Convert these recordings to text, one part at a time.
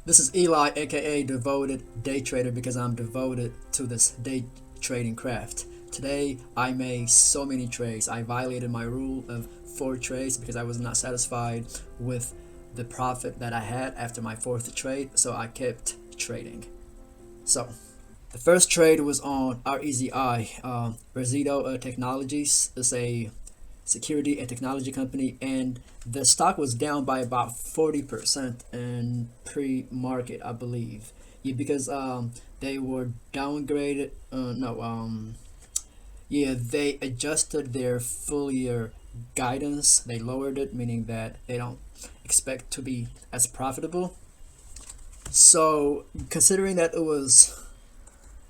This is Eli, aka Devoted Day Trader, because I'm devoted to this day trading craft. Today, I made so many trades. I violated my rule of 4 trades because I was not satisfied with the profit that I had after my 4th trade, so I kept trading. So, the first trade was on REZI, Resido Technologies. It's a security and technology company, and the stock was down by about 40% in pre-market, I believe. Yeah, because they were downgraded. No, yeah, they adjusted their full year guidance. They lowered it, meaning that they don't expect to be as profitable. So, considering that it was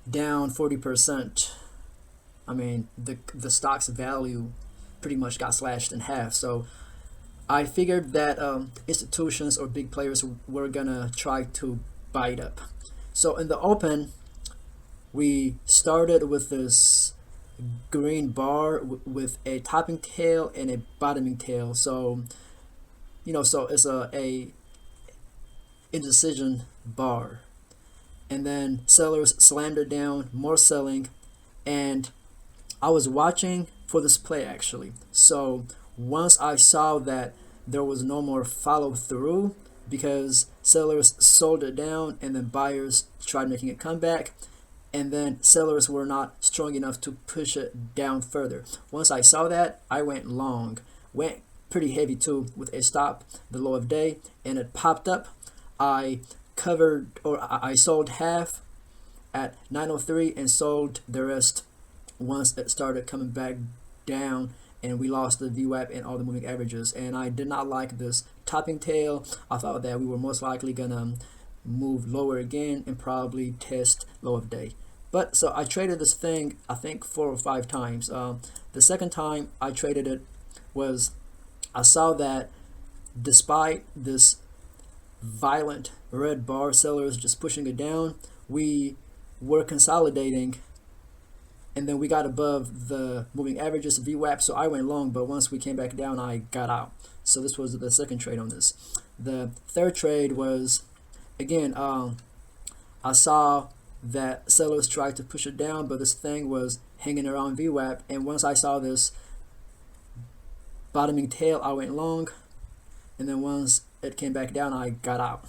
down 40%, I mean, the stock's value pretty much got slashed in half. So I figured that institutions or big players were gonna try to buy it up. So in the open, we started with this green bar with a topping tail and a bottoming tail. So so it's a indecision bar, and then sellers slammed it down, more selling, and I was watching for this play actually. So once I saw that there was no more follow through because sellers sold it down and then buyers tried making a comeback, and then sellers were not strong enough to push it down further. Once I saw that, I went long, went pretty heavy too with a stop the low of day, and it popped up. I covered, or I sold half at 903 and sold the rest once it started coming back down, and we lost the VWAP and all the moving averages. And I did not like this topping tail. I thought that we were most likely gonna move lower again and probably test low of day. But so I traded this thing, I think 4 or 5 times. The second time I traded it was, I saw that despite this violent red bar, sellers just pushing it down, we were consolidating, and then we got above the moving averages VWAP, so I went long, but once we came back down, I got out. So this was the second trade on this. The third trade was, again, I saw that sellers tried to push it down, but this thing was hanging around VWAP, and once I saw this bottoming tail, I went long, and then once it came back down, I got out.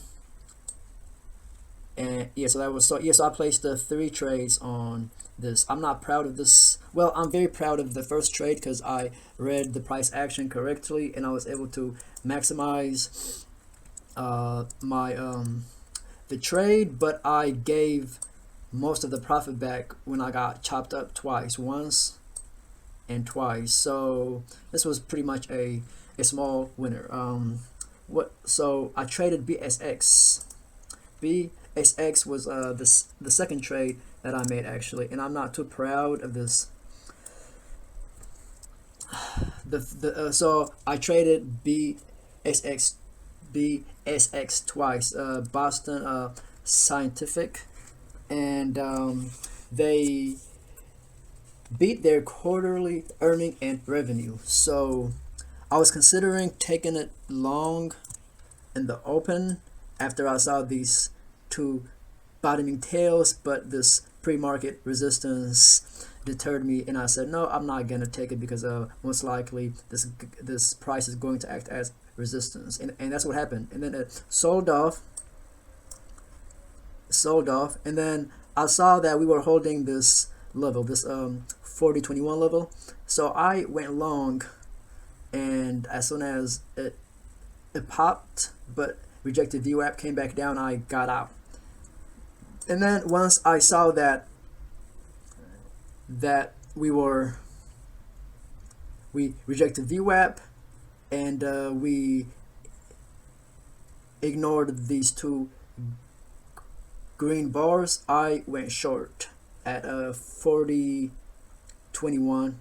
And yeah, so that was so I placed the 3 trades on this. I'm not proud of this. Well, I'm very proud of the first trade because I read the price action correctly and I was able to maximize my the trade, but I gave most of the profit back when I got chopped up twice, once and twice. So this was pretty much a small winner. So I traded BSX. BSX was the second trade that I made actually, and I'm not too proud of this. So I traded BSX twice. Boston Scientific, and they beat their quarterly earning and revenue. So I was considering taking it long in the open after I saw these 2 bottoming tails, but this pre-market resistance deterred me, and I said no, I'm not gonna take it because most likely this price is going to act as resistance, and that's what happened. And then it sold off, and then I saw that we were holding this level, this 40.21 level, so I went long, and as soon as it popped but rejected VWAP, came back down, I got out. And then once I saw that we rejected VWAP and we ignored these 2 green bars, I went short at 40.21,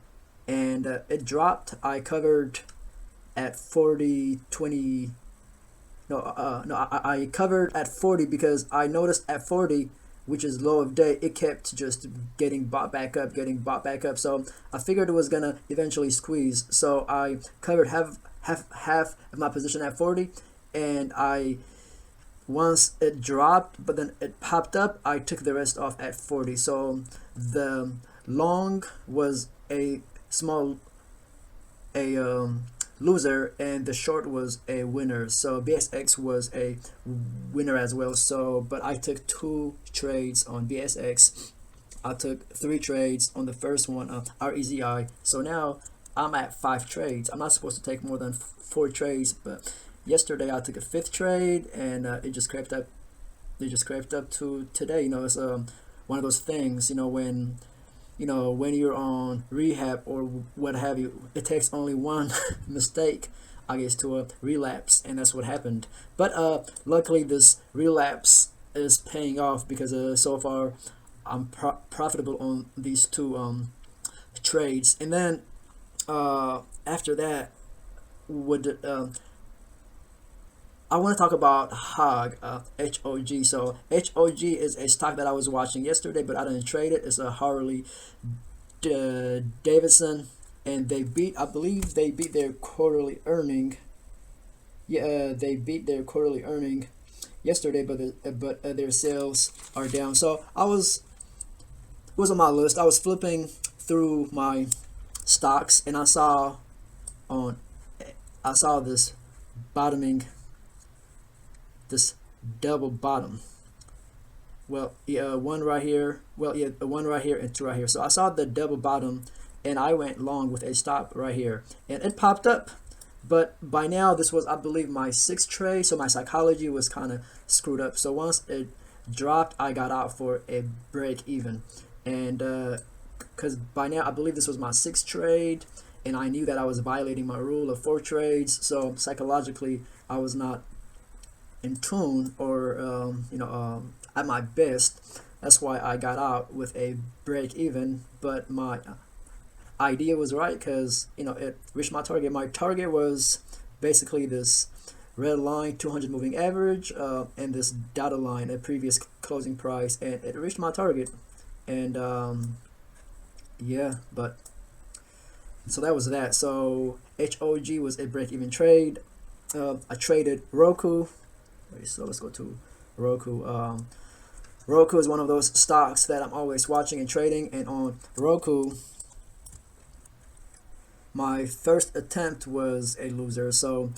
and it dropped. I covered at 40.20. I covered at 40 because I noticed at 40, which is low of day, it kept just getting bought back up. So I figured it was gonna eventually squeeze. So I covered half of my position at 40, and I once it dropped, but then it popped up, I took the rest off at 40. So the long was a small loser, and the short was a winner. So BSX was a winner as well. So, but I took 2 trades on BSX. I took 3 trades on the first one, REZI. So now I'm at 5 trades. I'm not supposed to take more than 4 trades, but yesterday I took a 5th trade, and it just crept up. It just crept up to today. It's one of those things. When you're on rehab or what have you, it takes only one mistake, I guess, to a relapse, and that's what happened. But luckily, this relapse is paying off because so far I'm profitable on these 2 trades. And then after that, I want to talk about HOG, HOG. So HOG is a stock that I was watching yesterday, but I didn't trade it. It's a Harley Davidson, and I believe they beat their quarterly earning. Yeah, they beat their quarterly earning yesterday, but their sales are down. So it was on my list. I was flipping through my stocks, and I saw this bottoming. This double bottom. Well, yeah, one right here. Well, yeah, one right here and 2 right here. So I saw the double bottom, and I went long with a stop right here, and it popped up. But by now, this was, I believe, my 6th trade, so my psychology was kind of screwed up. So once it dropped, I got out for a break even, and because by now I believe this was my 6th trade, and I knew that I was violating my rule of 4 trades. So psychologically, I was not in tune or at my best. That's why I got out with a break even, but my idea was right because it reached my target. My target was basically this red line, 200 moving average, and this dotted line, a previous closing price, and it reached my target. And yeah, but so that was that. So HOG was a break even trade. I traded Roku. So let's go to Roku. Roku is one of those stocks that I'm always watching and trading, and on Roku, my first attempt was a loser. So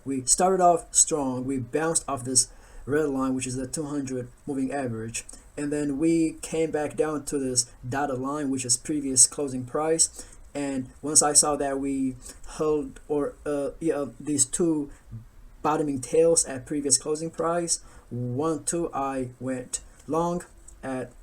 we started off strong. We bounced off this red line, which is the 200 moving average, and then we came back down to this dotted line, which is previous closing price. And once I saw that we held these 2 bottoming tails at previous closing price, 1-2, I went long at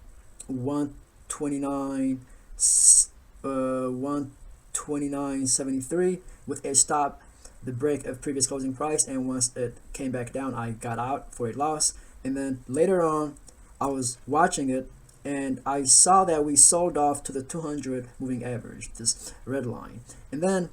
129.73 with a stop the break of previous closing price, and once it came back down, I got out for a loss. And then later on, I was watching it, and I saw that we sold off to the 200 moving average, this red line. And then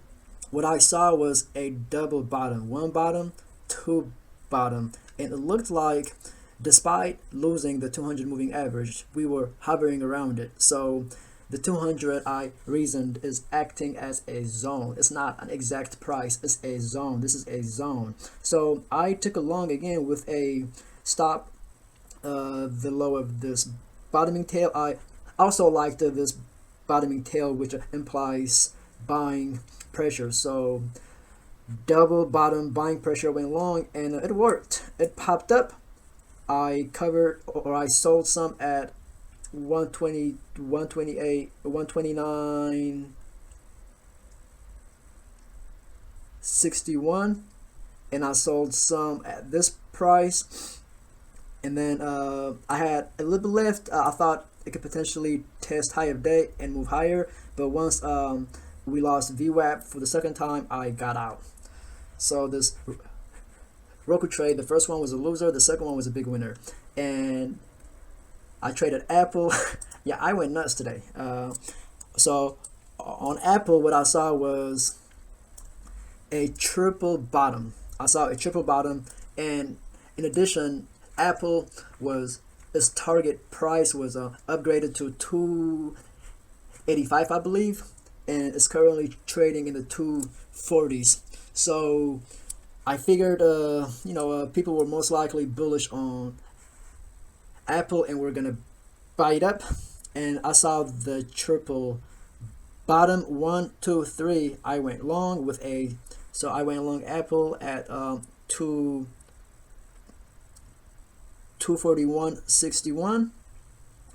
what I saw was a double bottom, 1 bottom, 2 bottom, and it looked like despite losing the 200 moving average, we were hovering around it. So the 200, I reasoned, is acting as a zone. It's not an exact price, it's a zone. This is a zone. So I took a long again with a stop the low of this bottoming tail. I also liked this bottoming tail, which implies buying pressure. So double bottom buying pressure went long, and it worked. It popped up. I covered, or I sold some at 120, 128, 129.61, and I sold some at this price. And then I had a little bit left. I thought it could potentially test high of day and move higher, but once we lost VWAP for the second time, I got out. So this Roku trade, the first one was a loser, the second one was a big winner. And I traded Apple. Yeah, I went nuts today. So on Apple, what I saw was a triple bottom. I saw a triple bottom, and in addition, Apple was, its target price was upgraded to 285, I believe, and it's currently trading in the 240s. So I figured, people were most likely bullish on Apple and we're gonna buy it up. And I saw the triple bottom 1, 2, 3. I went long with so I went long Apple at 241.61,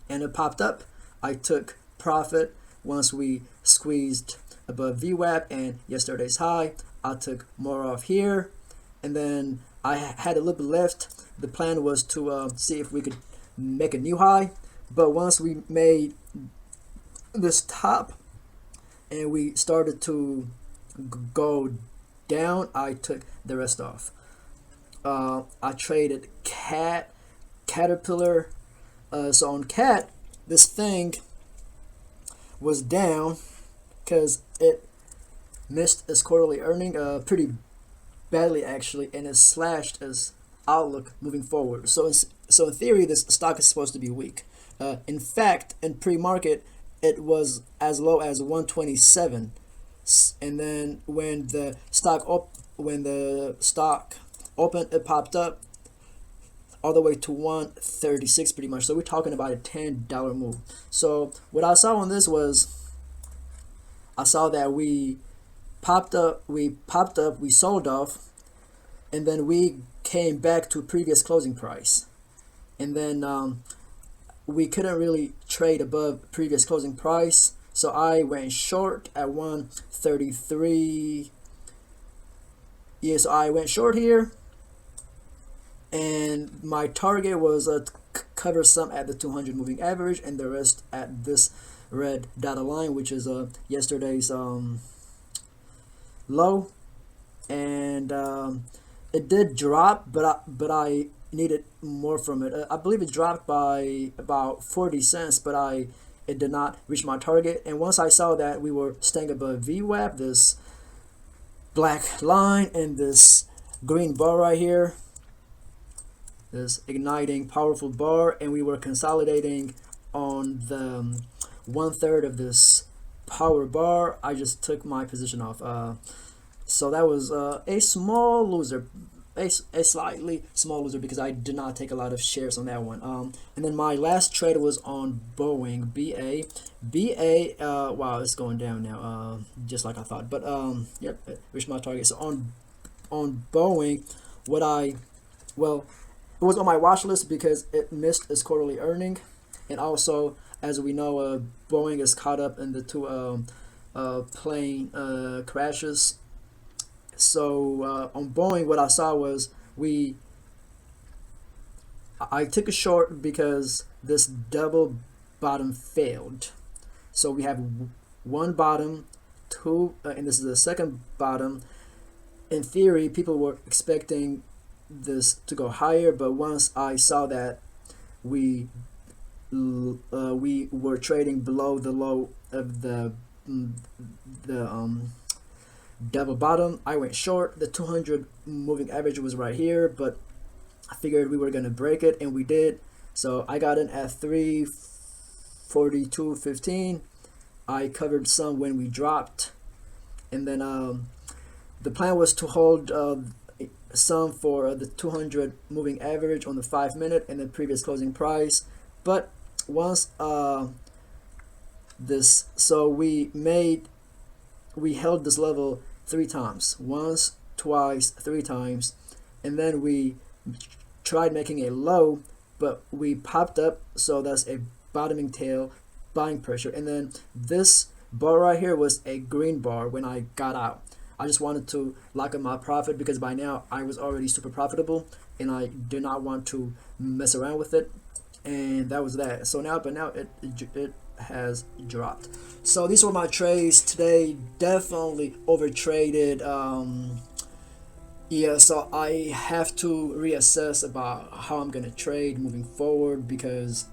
and it popped up. I took profit once we squeezed above VWAP and yesterday's high. I took more off here, and then I had a little bit left. The plan was to see if we could make a new high, but once we made this top and we started to go down, I took the rest off. I traded Caterpillar. So on Cat, this thing was down because it missed its quarterly earning pretty badly actually, and it slashed its outlook moving forward. So in theory, this stock is supposed to be weak. In fact, in pre-market, it was as low as 127, and then when the stock opened, it popped up all the way to 136 pretty much. So we're talking about a $10 move. So what I saw on this was, I saw that we popped up, we sold off, and then we came back to previous closing price, and then we couldn't really trade above previous closing price, so I went short at 133. So I went short here, and my target was to cover some at the 200 moving average and the rest at this red dotted line, which is yesterday's low. And it did drop, but I needed more from it. I believe it dropped by about 40 cents, but it did not reach my target. And once I saw that we were staying above VWAP, this black line and this green bar right here, this igniting powerful bar, and we were consolidating on the 1/3 of this power bar, I just took my position off. So that was a small loser, a slightly small loser, because I did not take a lot of shares on that one. And then my last trade was on Boeing, BA. Wow, it's going down now, just like I thought. But yep, it reached my target. So on Boeing, it was on my watch list because it missed its quarterly earning, and also, as we know, Boeing is caught up in the two plane crashes. So on Boeing, what I saw was I took a short because this double bottom failed. So we have one bottom, two, and this is the second bottom. In theory, people were expecting this to go higher, but once I saw that we were trading below the low of the double bottom, I went short. The 200 moving average was right here, but I figured we were going to break it, and we did. So I got in at 342.15. I covered some when we dropped, and then the plan was to hold some for the 200 moving average on the 5-minute and the previous closing price. But once we held this level 3 times, once, twice, 3 times, and then we tried making a low, but we popped up. So that's a bottoming tail, buying pressure, and then this bar right here was a green bar when I got out. I just wanted to lock in my profit because by now I was already super profitable and I did not want to mess around with it, and that was that. So now it has dropped. So these were my trades today. Definitely overtraded. Yeah, so I have to reassess about how I'm gonna trade moving forward, because